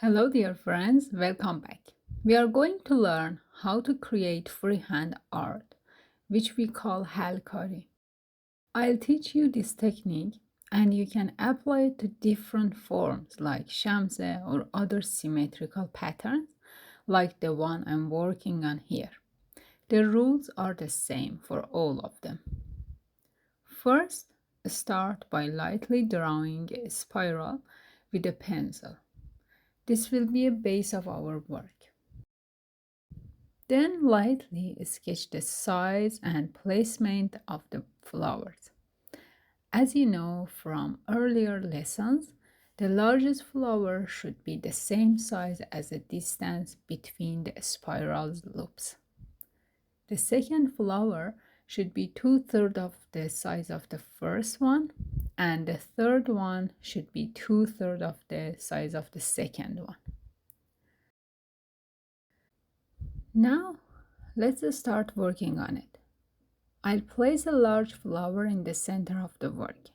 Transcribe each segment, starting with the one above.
Hello, dear friends, welcome back. We are going to learn how to create freehand art, which we call Halkari. I'll teach you this technique and you can apply it to different forms like shamse or other symmetrical patterns like the one I'm working on here. The rules are the same for all of them. First, start by lightly drawing a spiral with a pencil. This will be a base of our work. Then lightly sketch the size and placement of the flowers. As you know from earlier lessons, the largest flower should be the same size as the distance between the spiral loops. The second flower should be 2/3 of the size of the first one, and the third one should be 2/3 of the size of the second one. Now, let's start working on it. I'll place a large flower in the center of the work.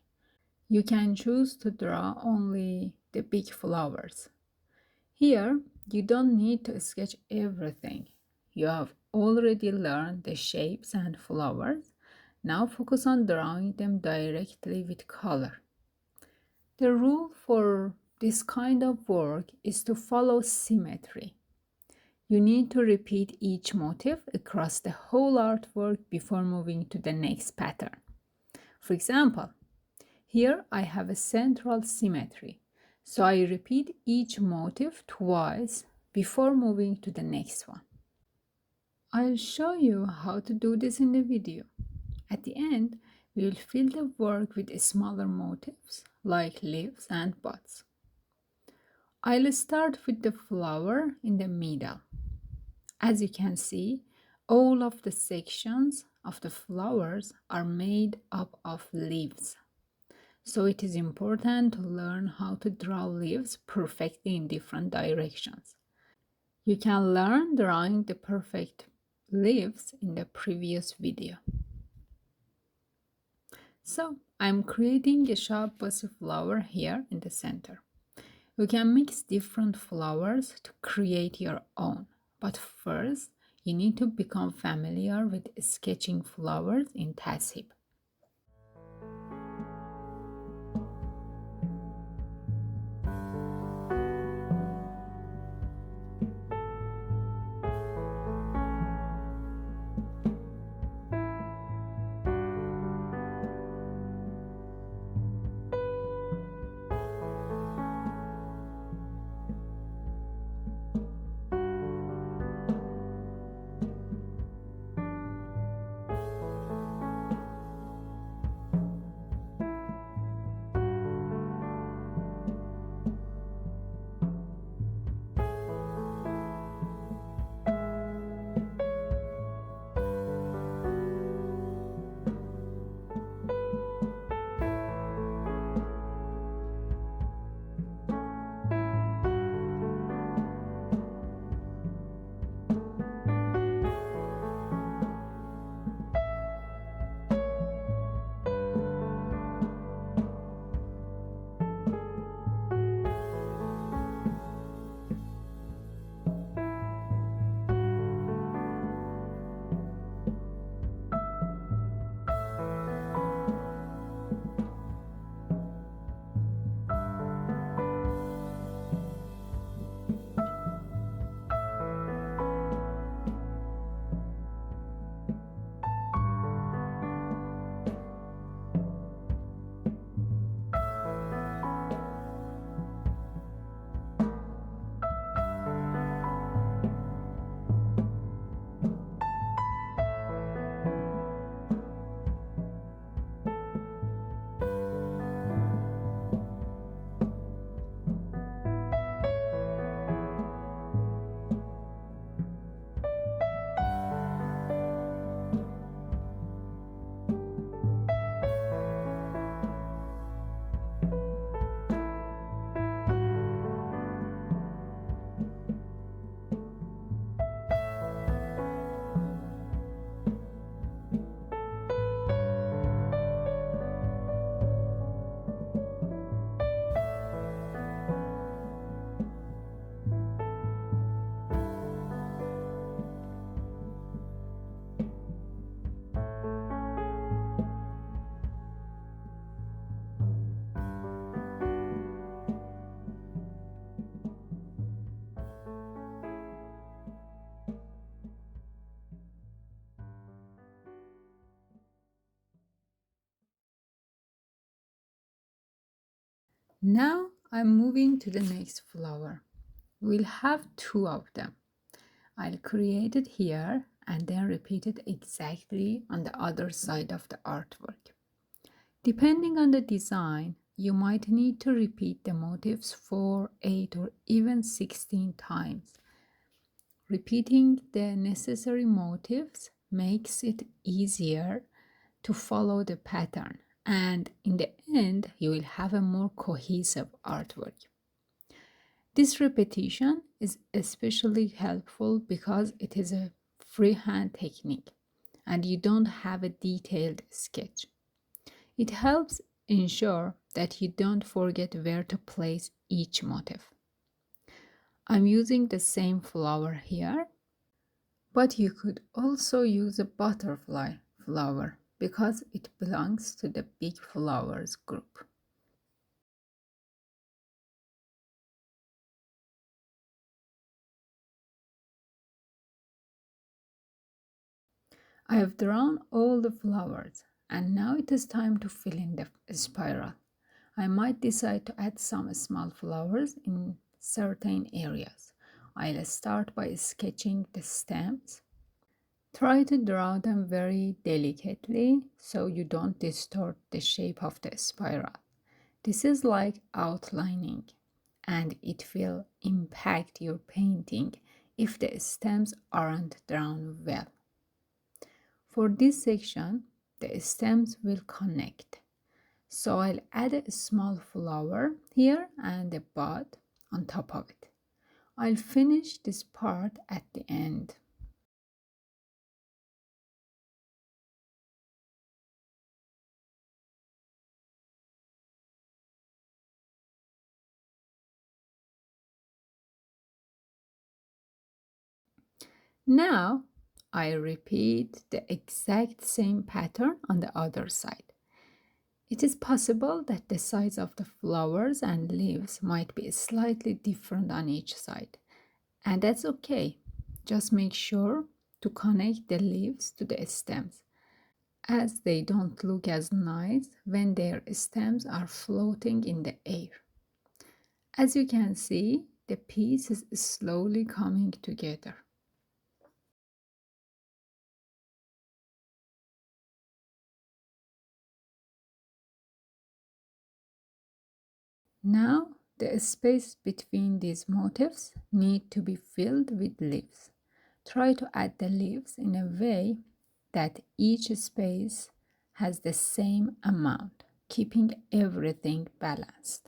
You can choose to draw only the big flowers. Here, you don't need to sketch everything. You have already learned the shapes and flowers. Now focus on drawing them directly with color. The rule for this kind of work is to follow symmetry. You need to repeat each motif across the whole artwork before moving to the next pattern. For example, here I have a central symmetry, so I repeat each motif twice before moving to the next one. I'll show you how to do this in the video. At the end, we will fill the work with smaller motifs like leaves and buds. I'll start with the flower in the middle. As you can see, all of the sections of the flowers are made up of leaves. So it is important to learn how to draw leaves perfectly in different directions. You can learn drawing the perfect leaves in the previous video. So I'm creating a sharp bossy flower here in the center. You can mix different flowers to create your own. But first, you need to become familiar with sketching flowers in Tezhip. Now I'm moving to the next flower. We'll have two of them. I'll create it here and then repeat it exactly on the other side of the artwork. Depending on the design, you might need to repeat the motifs 4, 8, or even 16 times. Repeating the necessary motifs makes it easier to follow the pattern, and in the end, you will have a more cohesive artwork. This repetition is especially helpful because it is a freehand technique and you don't have a detailed sketch. It helps ensure that you don't forget where to place each motif. I'm using the same flower here, but you could also use a butterfly flower because it belongs to the big flowers group. I have drawn all the flowers and now it is time to fill in the spiral. I might decide to add some small flowers in certain areas. I'll start by sketching the stems. Try to draw them very delicately so you don't distort the shape of the spiral. This is like outlining and it will impact your painting if the stems aren't drawn well. For this section, the stems will connect. So I'll add a small flower here and a bud on top of it. I'll finish this part at the end. Now I repeat the exact same pattern on the other side. It is possible that the size of the flowers and leaves might be slightly different on each side, and that's okay. Just make sure to connect the leaves to the stems, as they don't look as nice when their stems are floating in the air. As you can see, the piece is slowly coming together. Now, the space between these motifs need to be filled with leaves. Try to add the leaves in a way that each space has the same amount, keeping everything balanced.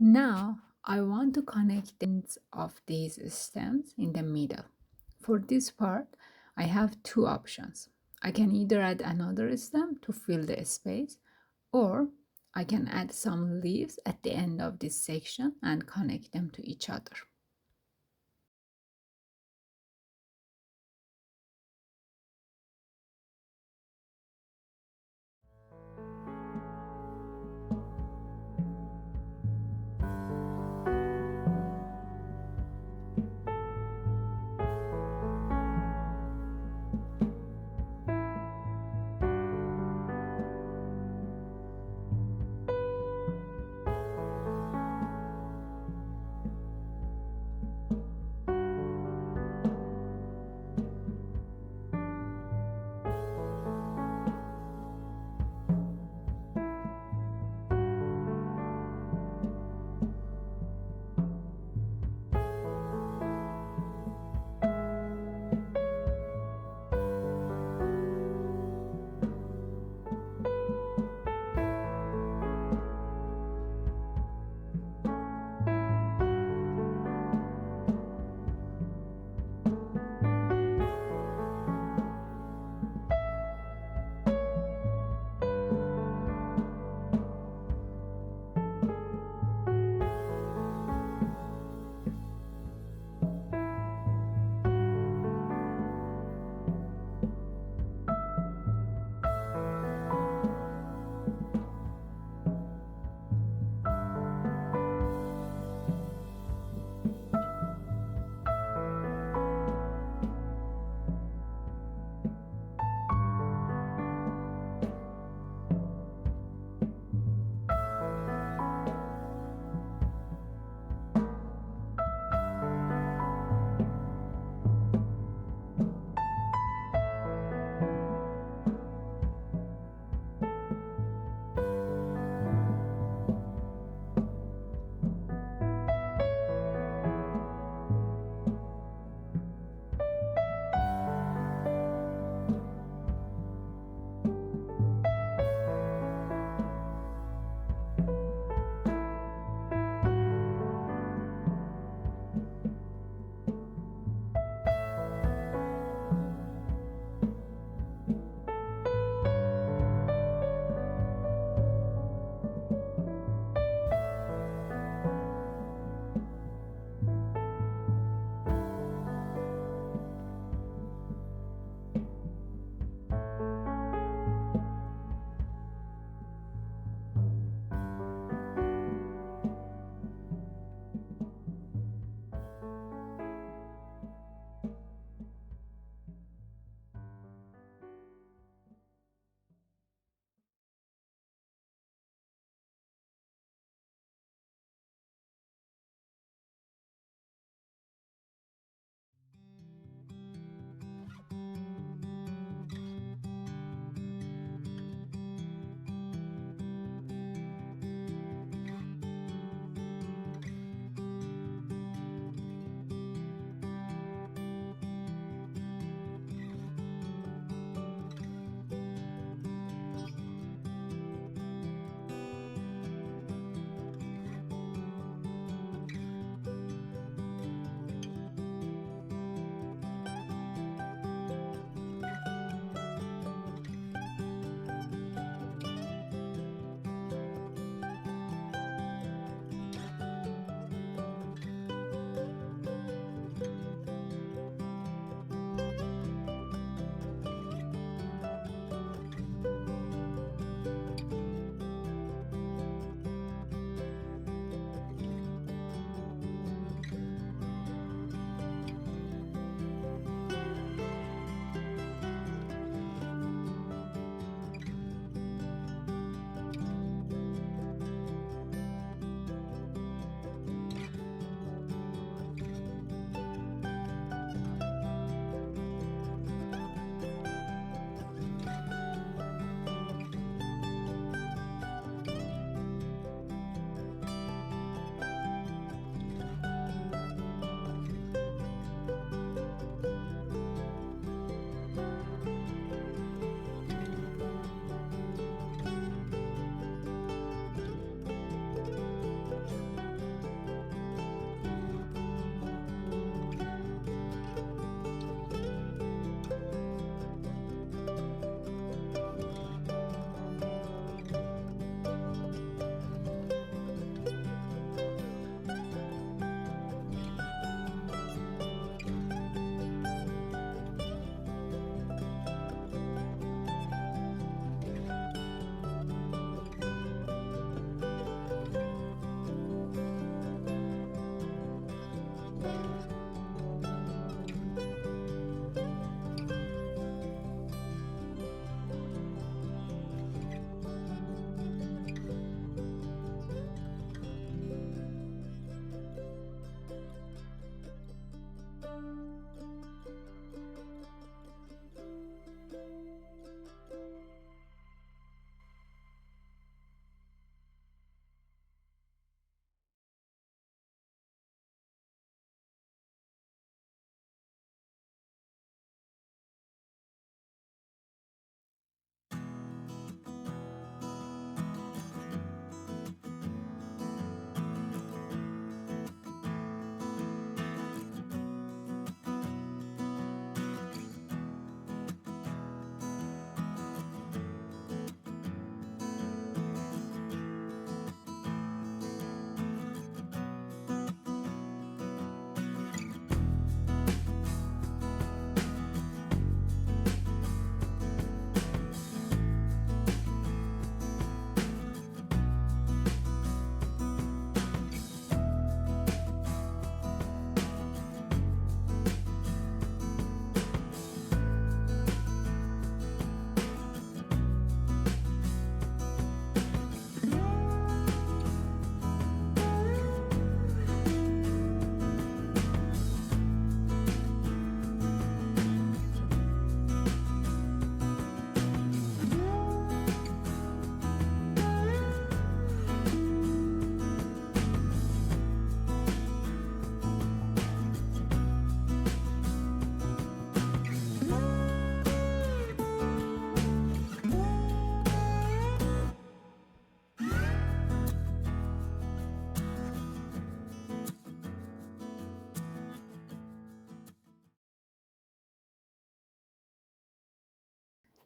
Now I want to connect the ends of these stems in the middle. For this part, I have two options. I can either add another stem to fill the space, or I can add some leaves at the end of this section and connect them to each other.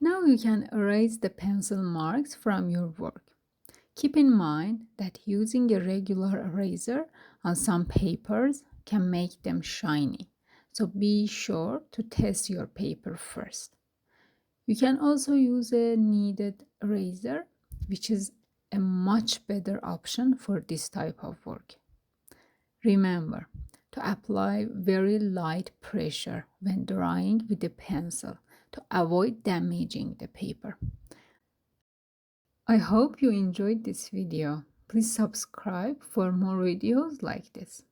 Now you can erase the pencil marks from your work. Keep in mind that using a regular eraser on some papers can make them shiny, so be sure to test your paper first. You can also use a kneaded eraser, which is a much better option for this type of work. Remember to apply very light pressure when drawing with a pencil to avoid damaging the paper. I hope you enjoyed this video. Please subscribe for more videos like this.